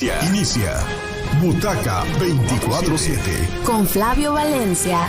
Inicia Butaca 24/7 con Flavio Valencia.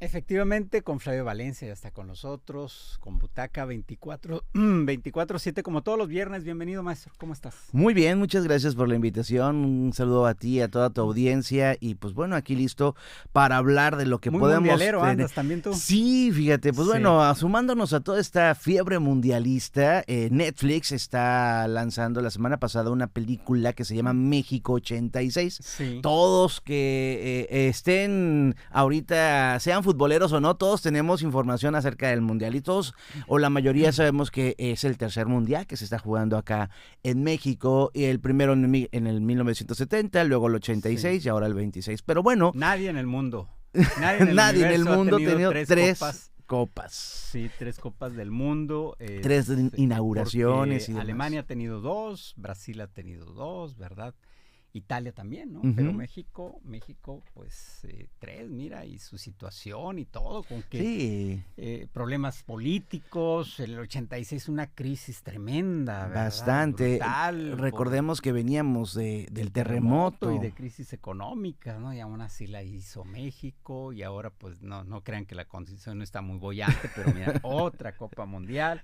Efectivamente, con Flavio Valencia ya está con nosotros, con Butaca 24/7, como todos los viernes. Bienvenido, maestro, ¿cómo estás? Muy bien, muchas gracias por la invitación, un saludo a ti, a toda tu audiencia, y pues bueno, aquí listo para hablar de lo que Muy podemos mundialero tener. andas también tú. Sí, fíjate, pues Sí. bueno, sumándonos a toda esta fiebre mundialista, Netflix está lanzando la semana pasada una película que se llama México 86. Sí. Todos que estén ahorita, sean futboleros o no, todos tenemos información acerca del mundial y todos, o la mayoría sabemos que es el tercer mundial que se está jugando acá en México, y el primero en el 1970, luego el 86 y ahora el 26. Pero bueno, Nadie en el mundo, nadie en el mundo ha tenido tres copas. copas. Sí, 3 copas del mundo. Tres inauguraciones porque y demás. Alemania ha tenido 2, Brasil ha tenido 2, ¿verdad? Italia también, ¿no? Ujú. Pero México, pues 3, mira, y su situación y todo, con que problemas políticos, el 86 una crisis tremenda, ¿verdad? Bastante. Brutal, Recordemos que veníamos del terremoto. y de crisis económica, ¿no? Y aún así la hizo México, y ahora pues no crean que la condición no está muy boyante, pero mira, otra Copa Mundial.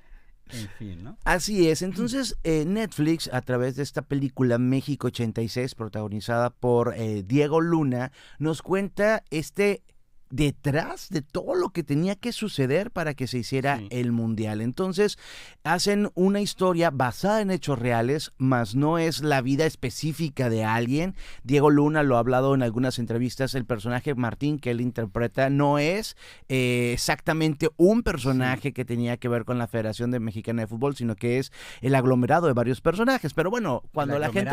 En fin, ¿no? Así es, entonces Netflix, a través de esta película México 86, protagonizada por Diego Luna, nos cuenta detrás de todo lo que tenía que suceder para que se hiciera el mundial. Entonces hacen una historia basada en hechos reales, mas no es la vida específica de alguien. Diego Luna lo ha hablado en algunas entrevistas, el personaje Martín que él interpreta no es exactamente un personaje que tenía que ver con la Federación Mexicana de Fútbol, sino que es el aglomerado de varios personajes. Pero bueno, cuando la gente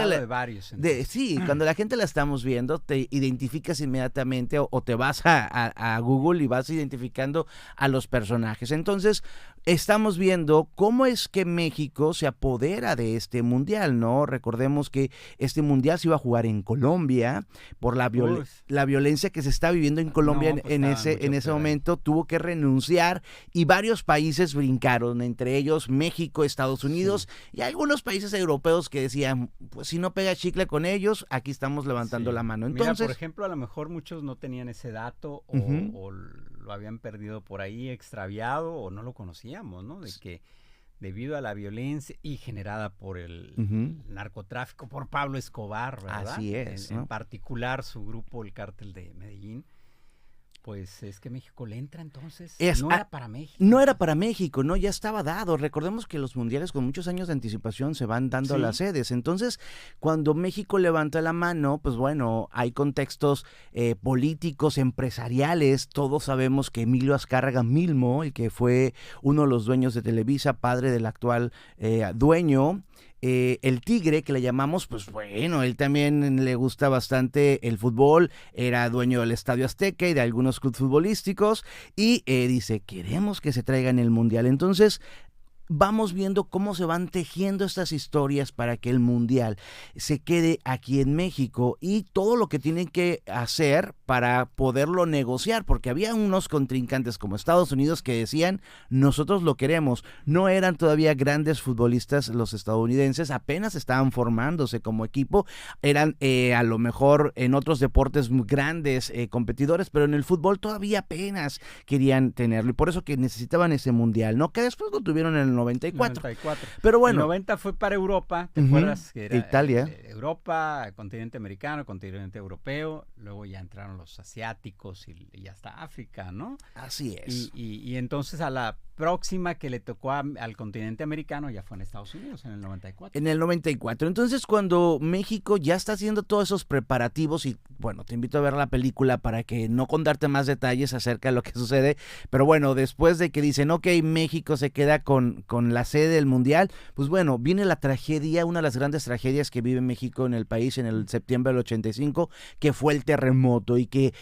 cuando la gente la estamos viendo, te identificas inmediatamente o te vas a Google y vas identificando a los personajes. Entonces, estamos viendo cómo es que México se apodera de este mundial, ¿no? Recordemos que este mundial se iba a jugar en Colombia por la violencia que se está viviendo en Colombia en ese momento. Tuvo que renunciar y varios países brincaron, entre ellos México, Estados Unidos y algunos países europeos que decían, pues si no pega chicle con ellos, aquí estamos levantando la mano. Entonces, mira, por ejemplo, a lo mejor muchos no tenían ese dato o lo habían perdido por ahí, extraviado, o no lo conocíamos, ¿no? De que debido a la violencia y generada por el narcotráfico, por Pablo Escobar, ¿verdad? Así es, en particular su grupo, el Cártel de Medellín. Pues es que México le entra entonces. No era para México. No era para México, ¿no? Ya estaba dado. Recordemos que los mundiales con muchos años de anticipación se van dando a las sedes. Entonces, cuando México levanta la mano, pues bueno, hay contextos políticos, empresariales. Todos sabemos que Emilio Azcárraga Milmo, el que fue uno de los dueños de Televisa, padre del actual dueño, el Tigre, que le llamamos, pues bueno, él también le gusta bastante el fútbol, era dueño del Estadio Azteca y de algunos clubes futbolísticos, y dice, queremos que se traigan el mundial. Entonces, vamos viendo cómo se van tejiendo estas historias para que el mundial se quede aquí en México y todo lo que tienen que hacer para poderlo negociar, porque había unos contrincantes como Estados Unidos que decían, nosotros lo queremos. No eran todavía grandes futbolistas los estadounidenses, apenas estaban formándose como equipo, eran a lo mejor en otros deportes muy grandes competidores, pero en el fútbol todavía apenas querían tenerlo, y por eso que necesitaban ese mundial, ¿no? Que después lo tuvieron en el 94. Pero bueno. El 90 fue para Europa, ¿te acuerdas? Que era Italia. Europa, continente americano, continente europeo, luego ya entraron los asiáticos y hasta África, ¿no? Así es. Y entonces a la próxima que le tocó al continente americano ya fue en Estados Unidos, en el 94. En el 94. Entonces, cuando México ya está haciendo todos esos preparativos, y bueno, te invito a ver la película para que no contarte más detalles acerca de lo que sucede, pero bueno, después de que dicen, ok, México se queda con la sede del Mundial, pues bueno, viene la tragedia, una de las grandes tragedias que vive México en el país en el septiembre del 85, que fue el terremoto, y que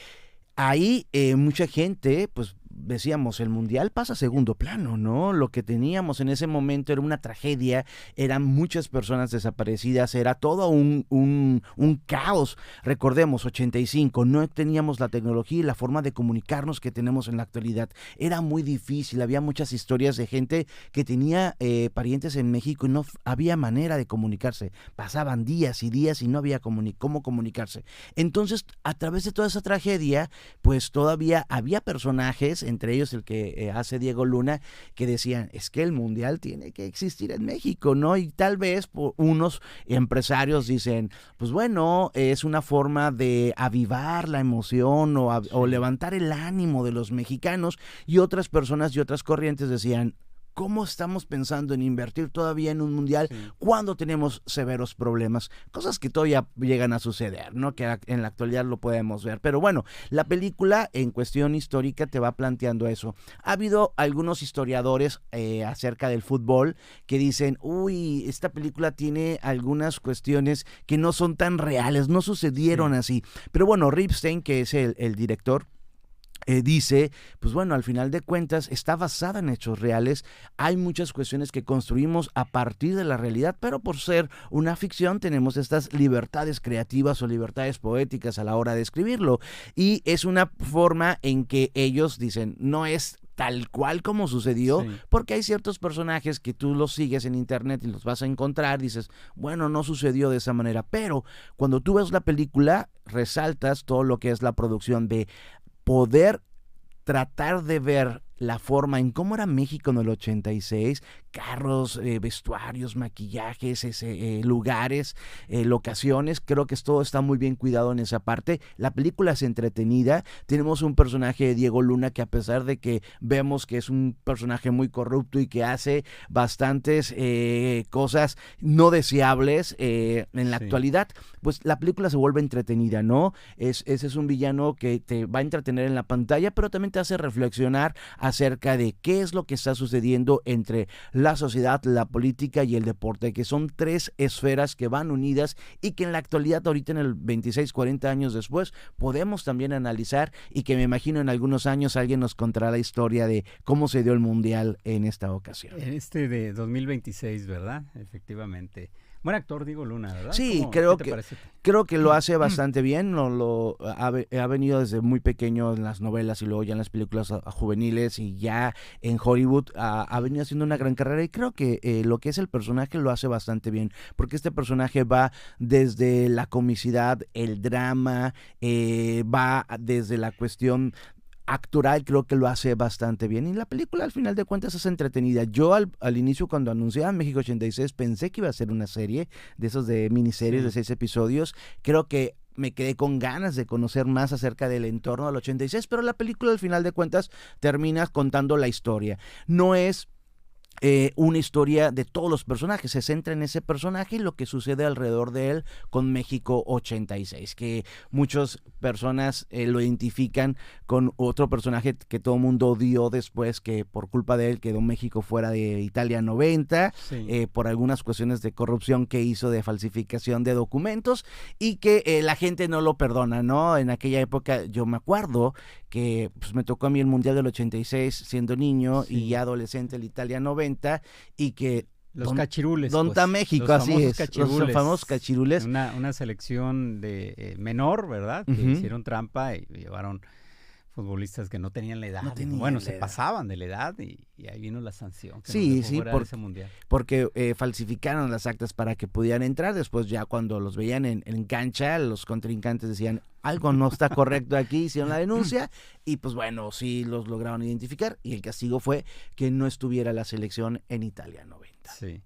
ahí mucha gente pues decíamos, el Mundial pasa a segundo plano, ¿no? Lo que teníamos en ese momento era una tragedia, eran muchas personas desaparecidas, era todo un caos. Recordemos, 85, no teníamos la tecnología y la forma de comunicarnos que tenemos en la actualidad. Era muy difícil, había muchas historias de gente que tenía parientes en México y no había manera de comunicarse. Pasaban días y días y no había cómo comunicarse. Entonces, a través de toda esa tragedia, pues todavía había personajes, entre ellos el que hace Diego Luna, que decían, es que el Mundial tiene que existir en México, ¿no? Y tal vez unos empresarios dicen, pues bueno, es una forma de avivar la emoción o levantar el ánimo de los mexicanos, y otras personas y otras corrientes decían, ¿cómo estamos pensando en invertir todavía en un mundial cuando tenemos severos problemas? Cosas que todavía llegan a suceder, ¿no? Que en la actualidad lo podemos ver. Pero bueno, la película en cuestión histórica te va planteando eso. Ha habido algunos historiadores acerca del fútbol que dicen, uy, esta película tiene algunas cuestiones que no son tan reales, no sucedieron así. Pero bueno, Ripstein, que es el director, dice, pues bueno, al final de cuentas está basada en hechos reales, hay muchas cuestiones que construimos a partir de la realidad, pero por ser una ficción tenemos estas libertades creativas o libertades poéticas a la hora de escribirlo, y es una forma en que ellos dicen, no es tal cual como sucedió, porque hay ciertos personajes que tú los sigues en internet y los vas a encontrar, dices, bueno, no sucedió de esa manera, pero cuando tú ves la película, resaltas todo lo que es la producción de poder tratar de ver la forma en cómo era México en el 86, carros, vestuarios, maquillajes, lugares, locaciones, creo que todo está muy bien cuidado en esa parte. La película es entretenida, tenemos un personaje de Diego Luna que a pesar de que vemos que es un personaje muy corrupto y que hace bastantes cosas no deseables en la actualidad, pues la película se vuelve entretenida, ¿no? Ese es un villano que te va a entretener en la pantalla, pero también te hace reflexionar acerca de qué es lo que está sucediendo entre la sociedad, la política y el deporte, que son tres esferas que van unidas y que en la actualidad, ahorita en el 26, 40 años después, podemos también analizar, y que me imagino en algunos años alguien nos contará la historia de cómo se dio el Mundial en esta ocasión. En este de 2026, ¿verdad? Efectivamente. Buen actor, Diego Luna, ¿verdad? Sí, creo que lo hace bastante bien. Ha venido desde muy pequeño en las novelas y luego ya en las películas juveniles, y ya en Hollywood ha venido haciendo una gran carrera, y creo que lo que es el personaje lo hace bastante bien, porque este personaje va desde la comicidad, el drama, va desde la cuestión actoral, creo que lo hace bastante bien, y la película al final de cuentas es entretenida. Yo al inicio, cuando anunciaban México 86, pensé que iba a ser una serie de esos de miniseries de 6 episodios. Creo que me quedé con ganas de conocer más acerca del entorno del 86, pero la película al final de cuentas termina contando la historia. No es una historia de todos los personajes, se centra en ese personaje y lo que sucede alrededor de él con México 86, que muchas personas lo identifican con otro personaje que todo el mundo odió después, que por culpa de él quedó México fuera de Italia 90, por algunas cuestiones de corrupción que hizo, de falsificación de documentos, y que la gente no lo perdona, ¿no? En aquella época yo me acuerdo que pues, me tocó a mí el Mundial del 86 siendo niño y ya adolescente el Italia 90, y que los cachirules, Donta pues, México, así es, los famosos cachirules. Una selección de menor, ¿verdad? Que hicieron trampa y llevaron futbolistas que no tenían la edad. Se pasaban de la edad y ahí vino la sanción. Porque falsificaron las actas para que pudieran entrar. Después ya cuando los veían en cancha, los contrincantes decían, algo no está correcto aquí, hicieron la denuncia y pues bueno, sí los lograron identificar, y el castigo fue que no estuviera la selección en Italia 90. Sí.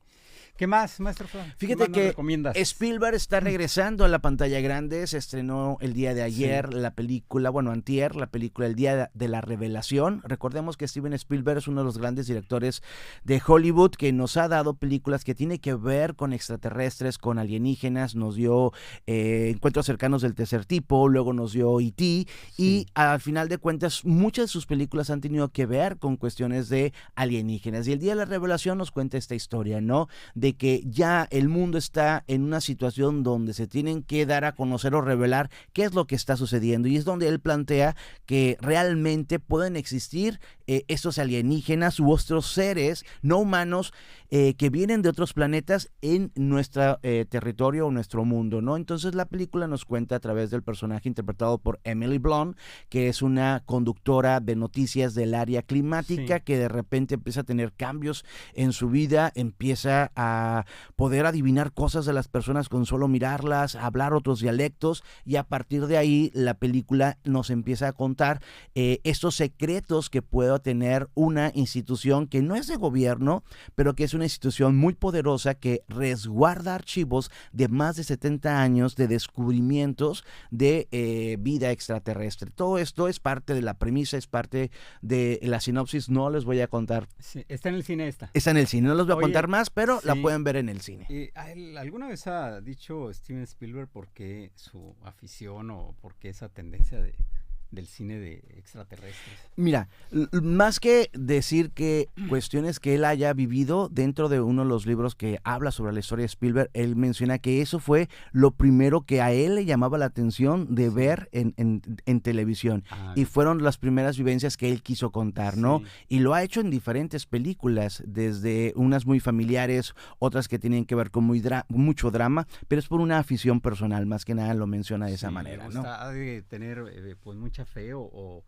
¿Qué más, maestro Fran? Fíjate que Spielberg está regresando a la pantalla grande. Se estrenó el día de ayer la película, antier, la película El Día de la Revelación. Recordemos que Steven Spielberg es uno de los grandes directores de Hollywood, que nos ha dado películas que tienen que ver con extraterrestres, con alienígenas. Nos dio Encuentros cercanos del tercer tipo, luego nos dio E.T. y al final de cuentas muchas de sus películas han tenido que ver con cuestiones de alienígenas. Y El Día de la Revelación nos cuenta esta historia, ¿no? de que ya el mundo está en una situación donde se tienen que dar a conocer o revelar qué es lo que está sucediendo, y es donde él plantea que realmente pueden existir estos alienígenas u otros seres no humanos que vienen de otros planetas en nuestro territorio o nuestro mundo, ¿no? Entonces la película nos cuenta a través del personaje interpretado por Emily Blunt, que es una conductora de noticias del área climática, que de repente empieza a tener cambios en su vida, empieza a poder adivinar cosas de las personas con solo mirarlas, hablar otros dialectos, y a partir de ahí la película nos empieza a contar estos secretos que puede tener una institución que no es de gobierno, pero que es una institución muy poderosa que resguarda archivos de más de 70 años de descubrimientos de vida extraterrestre. Todo esto es parte de la premisa, es parte de la sinopsis. No les voy a contar. Sí, está en el cine esta. Está en el cine, no les voy a contar más, pero la pueden ver en el cine. ¿Alguna vez ha dicho Steven Spielberg por qué su afición o por qué esa tendencia del cine de extraterrestres? Mira, más que decir que cuestiones que él haya vivido, dentro de uno de los libros que habla sobre la historia de Spielberg, él menciona que eso fue lo primero que a él le llamaba la atención de ver en televisión, y fueron las primeras vivencias que él quiso contar, ¿no? Y lo ha hecho en diferentes películas, desde unas muy familiares, otras que tienen que ver con mucho drama, pero es por una afición personal, más que nada lo menciona de esa manera, ¿no? Ha de tener pues mucha fe o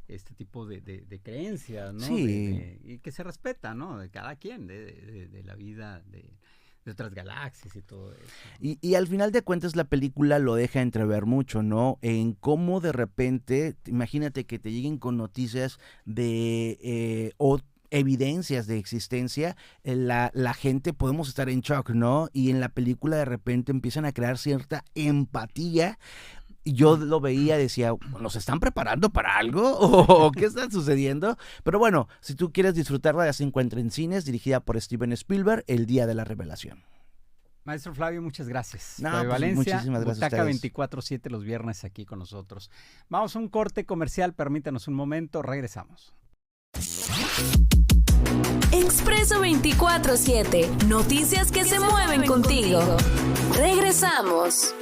este tipo de creencias, ¿no? Sí. Y que se respeta, ¿no? De cada quien, de la vida, de otras galaxias y todo eso. Y al final de cuentas la película lo deja entrever mucho, ¿no? En cómo de repente, imagínate que te lleguen con noticias de evidencias de existencia, la gente podemos estar en shock, ¿no? Y en la película de repente empiezan a crear cierta empatía. Yo lo veía, decía, ¿nos están preparando para algo? ¿O qué está sucediendo? Pero bueno, si tú quieres disfrutarla, ya se encuentra en cines, dirigida por Steven Spielberg, El Día de la Revelación. Maestro Flavio, muchas gracias. No, Flavio pues, Valencia, muchísimas gracias Butaca a ustedes. 24/7 los viernes aquí con nosotros. Vamos a un corte comercial, permítanos un momento, regresamos. Expreso 24/7, noticias que se mueven contigo. Regresamos.